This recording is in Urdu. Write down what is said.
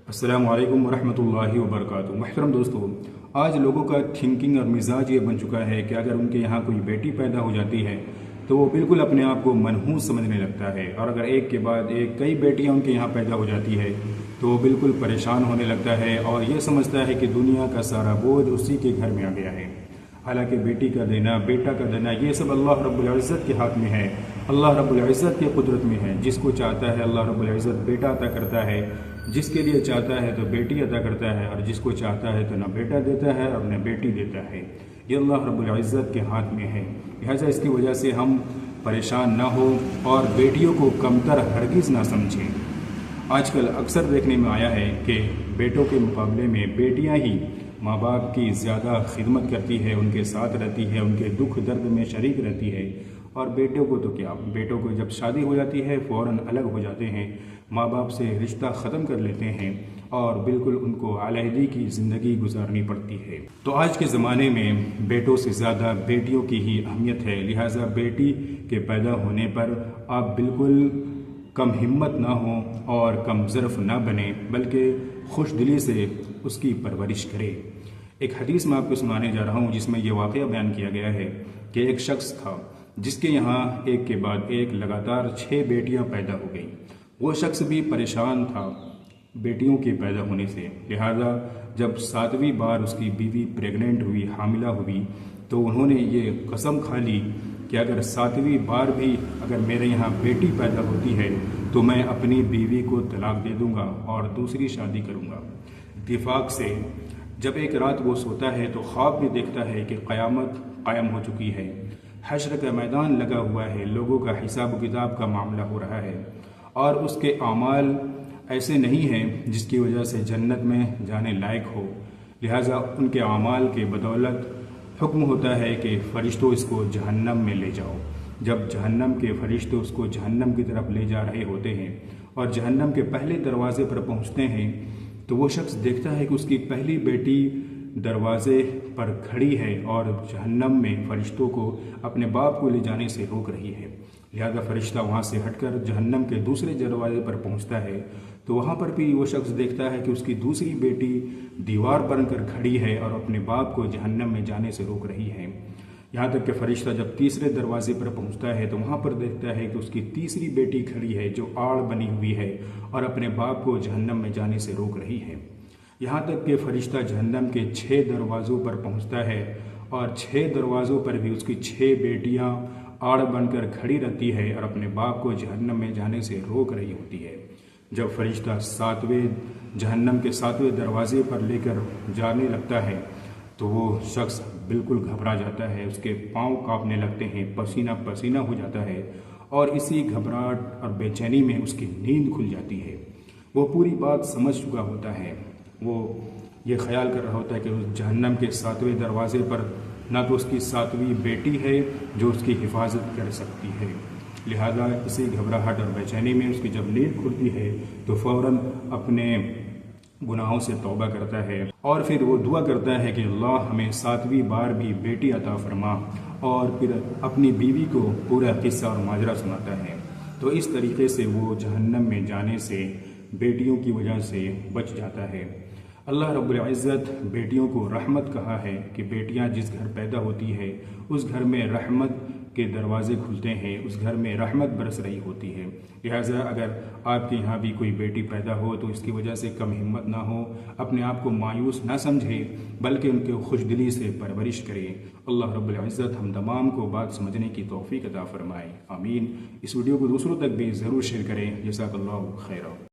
السلام علیکم ورحمۃ اللہ وبرکاتہ۔ محترم دوستو، آج لوگوں کا تھنکنگ اور مزاج یہ بن چکا ہے کہ اگر ان کے یہاں کوئی بیٹی پیدا ہو جاتی ہے تو وہ بالکل اپنے آپ کو منحوس سمجھنے لگتا ہے، اور اگر ایک کے بعد ایک کئی بیٹیاں ان کے یہاں پیدا ہو جاتی ہے تو وہ بالکل پریشان ہونے لگتا ہے اور یہ سمجھتا ہے کہ دنیا کا سارا بوجھ اسی کے گھر میں آ گیا ہے۔ حالانکہ بیٹی کا دینا، بیٹا کا دینا، یہ سب اللہ رب العزت کے ہاتھ میں ہے، اللہ رب العزت کی قدرت میں ہے۔ جس کو چاہتا ہے اللہ رب العزت بیٹا عطا کرتا ہے، جس کے لیے چاہتا ہے تو بیٹی عطا کرتا ہے، اور جس کو چاہتا ہے تو نہ بیٹا دیتا ہے اور نہ بیٹی دیتا ہے۔ یہ اللہ رب العزت کے ہاتھ میں ہے، لہٰذا اس کی وجہ سے ہم پریشان نہ ہو اور بیٹیوں کو کمتر ہرگز نہ سمجھیں۔ آج کل اکثر دیکھنے میں آیا ہے کہ بیٹوں کے مقابلے میں بیٹیاں ہی ماں باپ کی زیادہ خدمت کرتی ہے، ان کے ساتھ رہتی ہے، ان کے دکھ درد میں شریک رہتی ہے، اور بیٹوں کو تو کیا، بیٹوں کو جب شادی ہو جاتی ہے فوراً الگ ہو جاتے ہیں، ماں باپ سے رشتہ ختم کر لیتے ہیں اور بالکل ان کو علیحدگی کی زندگی گزارنی پڑتی ہے۔ تو آج کے زمانے میں بیٹوں سے زیادہ بیٹیوں کی ہی اہمیت ہے، لہٰذا بیٹی کے پیدا ہونے پر آپ بالکل کم ہمت نہ ہوں اور کم ظرف نہ بنیں، بلکہ خوش دلی سے اس کی پرورش کرے۔ ایک حدیث میں آپ کو سنانے جا رہا ہوں جس میں یہ واقعہ بیان کیا گیا ہے کہ ایک شخص تھا جس کے یہاں ایک کے بعد ایک لگاتار 6 بیٹیاں پیدا ہو گئیں۔ وہ شخص بھی پریشان تھا بیٹیوں کے پیدا ہونے سے، لہذا جب 7ویں بار اس کی بیوی پریگننٹ ہوئی، حاملہ ہوئی، تو انہوں نے یہ قسم کھا لی کہ اگر 7ویں بار بھی اگر میرے یہاں بیٹی پیدا ہوتی ہے تو میں اپنی بیوی کو طلاق دے دوں گا اور دوسری شادی کروں گا۔ اتفاق سے جب ایک رات وہ سوتا ہے تو خواب میں دیکھتا ہے کہ قیامت قائم ہو چکی ہے، حشر کا میدان لگا ہوا ہے، لوگوں کا حساب و کتاب کا معاملہ ہو رہا ہے، اور اس کے اعمال ایسے نہیں ہیں جس کی وجہ سے جنت میں جانے لائق ہو، لہٰذا ان کے اعمال کے بدولت حکم ہوتا ہے کہ فرشتوں اس کو جہنم میں لے جاؤ۔ جب جہنم کے فرشتے اس کو جہنم کی طرف لے جا رہے ہوتے ہیں اور جہنم کے پہلے دروازے پر پہنچتے ہیں تو وہ شخص دیکھتا ہے کہ اس کی پہلی بیٹی دروازے پر کھڑی ہے اور جہنم میں فرشتوں کو اپنے باپ کو لے جانے سے روک رہی ہے، لہذا فرشتہ وہاں سے ہٹ کر جہنم کے دوسرے دروازے پر پہنچتا ہے تو وہاں پر بھی وہ شخص دیکھتا ہے کہ اس کی دوسری بیٹی دیوار بن کر کھڑی ہے اور اپنے باپ کو جہنم میں جانے سے روک رہی ہے، یہاں تک کہ فرشتہ جب تیسرے دروازے پر پہنچتا ہے تو وہاں پر دیکھتا ہے کہ اس کی تیسری بیٹی کھڑی ہے جو آڑ بنی ہوئی ہے اور اپنے باپ کو جہنم میں جانے سے روک رہی ہے، یہاں تک کہ فرشتہ جہنم کے 6 دروازوں پر پہنچتا ہے اور 6 دروازوں پر بھی اس کی 6 بیٹیاں آڑ بن کر کھڑی رہتی ہے اور اپنے باپ کو جہنم میں جانے سے روک رہی ہوتی ہے۔ جب فرشتہ جہنم کے 7ویں دروازے پر لے کر جانے لگتا ہے تو وہ شخص بالکل گھبرا جاتا ہے، اس کے پاؤں کانپنے لگتے ہیں، پسینہ پسینہ ہو جاتا ہے، اور اسی گھبراہٹ اور بے چینی میں اس کی نیند کھل جاتی ہے۔ وہ پوری بات سمجھ چکا ہوتا ہے، وہ یہ خیال کر رہا ہوتا ہے کہ اس جہنم کے 7ویں دروازے پر نہ تو اس کی 7ویں بیٹی ہے جو اس کی حفاظت کر سکتی ہے، لہذا اسی گھبراہٹ اور بے چینی میں اس کی جب نیند کھلتی ہے تو فوراً اپنے گناہوں سے توبہ کرتا ہے اور پھر وہ دعا کرتا ہے کہ اللہ ہمیں 7ویں بار بھی بیٹی عطا فرما، اور پھر اپنی بیوی کو پورا قصہ اور ماجرا سناتا ہے۔ تو اس طریقے سے وہ جہنم میں جانے سے بیٹیوں کی وجہ سے بچ جاتا ہے۔ اللہ رب العزت بیٹیوں کو رحمت کہا ہے کہ بیٹیاں جس گھر پیدا ہوتی ہے اس گھر میں رحمت کے دروازے کھلتے ہیں، اس گھر میں رحمت برس رہی ہوتی ہے، لہٰذا اگر آپ کے یہاں بھی کوئی بیٹی پیدا ہو تو اس کی وجہ سے کم ہمت نہ ہو، اپنے آپ کو مایوس نہ سمجھے، بلکہ ان کے خوش دلی سے پرورش کرے۔ اللہ رب العزت ہم تمام کو بات سمجھنے کی توفیق عطا فرمائے، آمین۔ اس ویڈیو کو دوسروں تک بھی ضرور شیئر کریں، جزاک اللہ خیرا۔